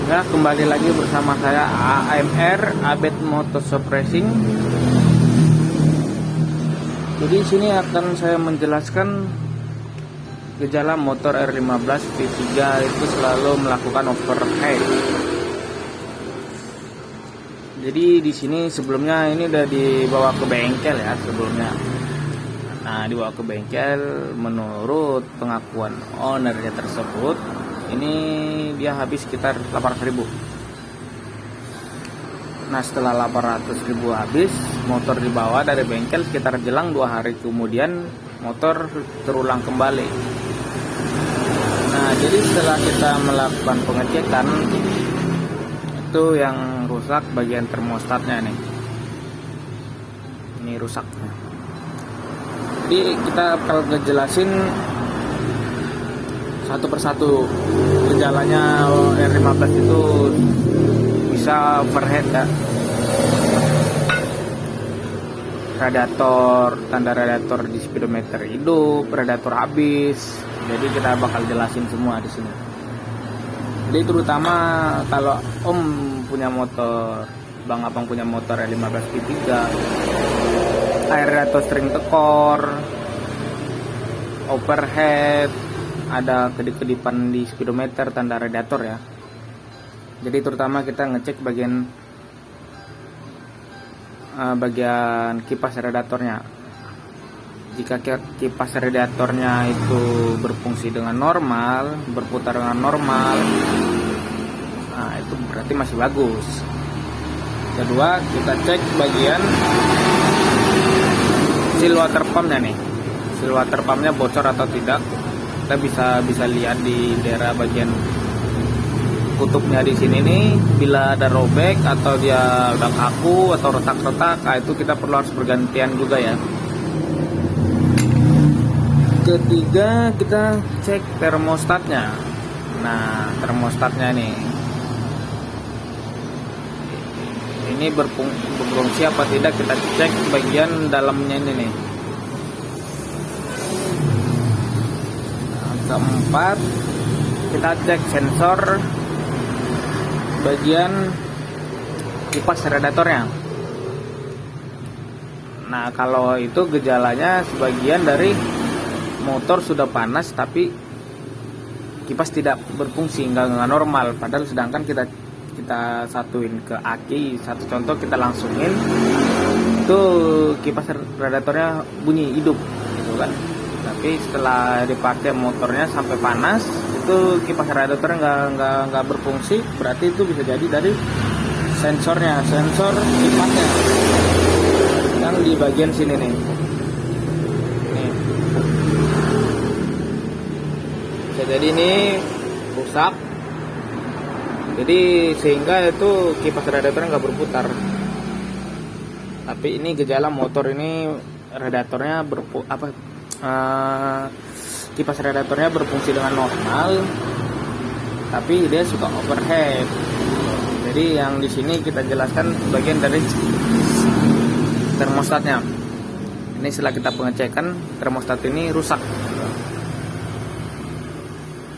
Ya, kembali lagi bersama saya AMR Abed Motorshop Racing. Jadi di sini akan saya menjelaskan gejala motor R15 V3 itu selalu melakukan overheat. Jadi di sini sebelumnya ini udah dibawa ke bengkel ya sebelumnya. Nah, dibawa ke bengkel, menurut pengakuan ownernya tersebut, ini dia habis sekitar 800.000. Nah, setelah 800.000 habis, motor dibawa dari bengkel, sekitar jelang 2 hari kemudian motor terulang kembali. Nah, jadi setelah kita melakukan pengecekan, itu yang rusak bagian termostatnya nih. Ini rusak. Jadi kita kalau ngejelasin satu persatu gejalanya R15 itu bisa overheat ya. Radiator, tanda radiator di speedometer hidup, radiator habis. Jadi kita bakal jelasin semua di sini. Jadi terutama kalau Om punya motor, Bang Abang punya motor R15 V3, air radiator sering tekor, overheat, ada kedip-kedipan di speedometer tanda radiator ya. Jadi terutama kita ngecek bagian kipas radiatornya. Jika kipas radiatornya itu berfungsi dengan normal, berputar dengan normal, nah itu berarti masih bagus. Kedua, kita cek bagian seal water pumpnya nih. Seal water pumpnya bocor atau tidak. Kita bisa lihat di daerah bagian kutubnya di sini nih, bila ada robek atau dia udah kaku atau retak-retak, nah itu kita perlu harus bergantian juga ya. Ketiga, kita cek termostatnya. Nah, termostatnya nih, ini berfungsi apa tidak, kita cek bagian dalamnya ini nih. Nah, keempat, kita cek sensor bagian kipas radiatornya. Nah, kalau itu gejalanya sebagian dari motor sudah panas tapi kipas tidak berfungsi, nggak normal. Padahal sedangkan kita satuin ke aki, satu contoh kita langsungin, itu kipas radiatornya bunyi hidup gitu kan. Tapi setelah dipakai motornya sampai panas, itu kipas radiatornya nggak berfungsi. Berarti itu bisa jadi dari sensornya, sensor kipasnya yang di bagian sini nih. Jadi ini rusak, jadi sehingga itu kipas radiatornya nggak berputar. Tapi ini gejala motor ini radiatornya kipas radiatornya berfungsi dengan normal, tapi dia suka overheat. Jadi yang di sini kita jelaskan bagian dari termostatnya. Ini setelah kita pengecekan, termostat ini rusak.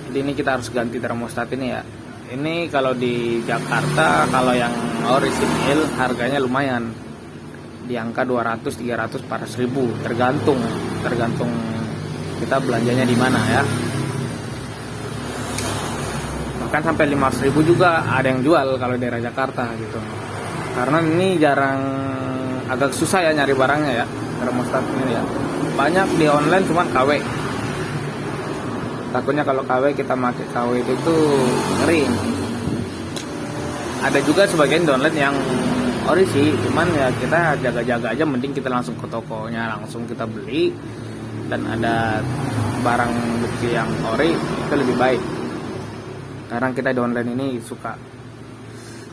Jadi ini kita harus ganti termostat ini ya. Ini kalau di Jakarta, kalau yang orisinil harganya lumayan, di angka 200, 300, 400 ribu, tergantung kita belanjanya di mana ya. Bahkan sampai 500 ribu juga ada yang jual kalau daerah Jakarta gitu. Karena ini agak susah ya nyari barangnya ya, termostat ini ya. Banyak di online cuman KW. Takutnya kalau KW kita pakai KW itu ngering. Ada juga sebagian download yang ori sih, cuman ya kita jaga-jaga aja, mending kita langsung ke tokonya, langsung kita beli dan ada barang bukti yang ori, itu lebih baik. Sekarang kita di online ini suka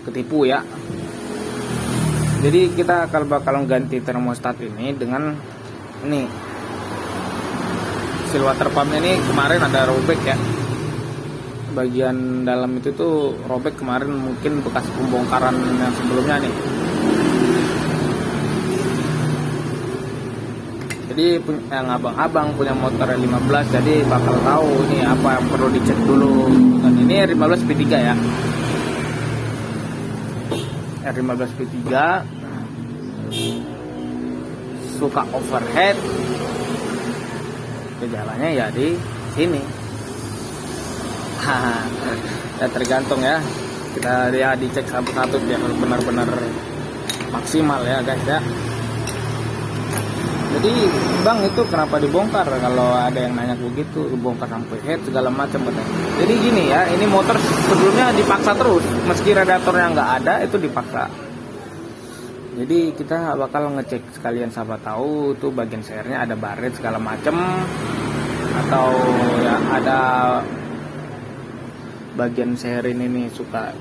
ketipu ya. Jadi kita bakal ganti termostat ini dengan ini. Seal water pumpnya ini kemarin ada robek ya, bagian dalam itu tuh robek kemarin, mungkin bekas pembongkaran yang sebelumnya nih. Jadi yang abang-abang punya motor 15, jadi bakal tahu nih apa yang perlu dicek dulu. Dan ini 15 V3 ya. R15 V3, suka overheat. Gejalanya ya di sini. Ya tergantung ya, kita dicek satu-satu biar benar-benar maksimal ya guys ya. Jadi bang, itu kenapa dibongkar? Kalau ada yang nanya begitu, dibongkar sampai head segala macam. Jadi gini ya, ini motor sebelumnya dipaksa terus, meski radiatornya nggak ada itu dipaksa. Jadi kita bakal ngecek sekalian, siapa tahu itu bagian sernya ada baret segala macam, atau ya ada bagian ser ini suka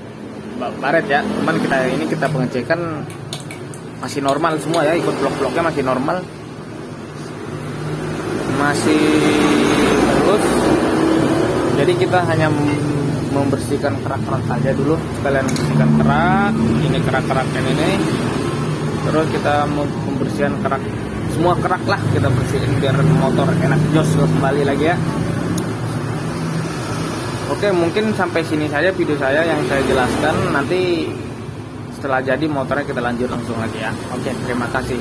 baret ya. Cuman kita pengecekan masih normal semua ya, ikut blok-bloknya masih normal, masih mulus. Jadi kita hanya membersihkan kerak-kerak aja dulu, sekalian bersihkan kerak ini, kerak-keraknya ini. Terus kita membersihkan kerak, semua kerak lah kita bersihin biar motor enak jos kembali lagi ya. Oke, mungkin sampai sini saja video saya yang saya jelaskan. Nanti setelah jadi motornya kita lanjut langsung lagi ya. Oke, terima kasih.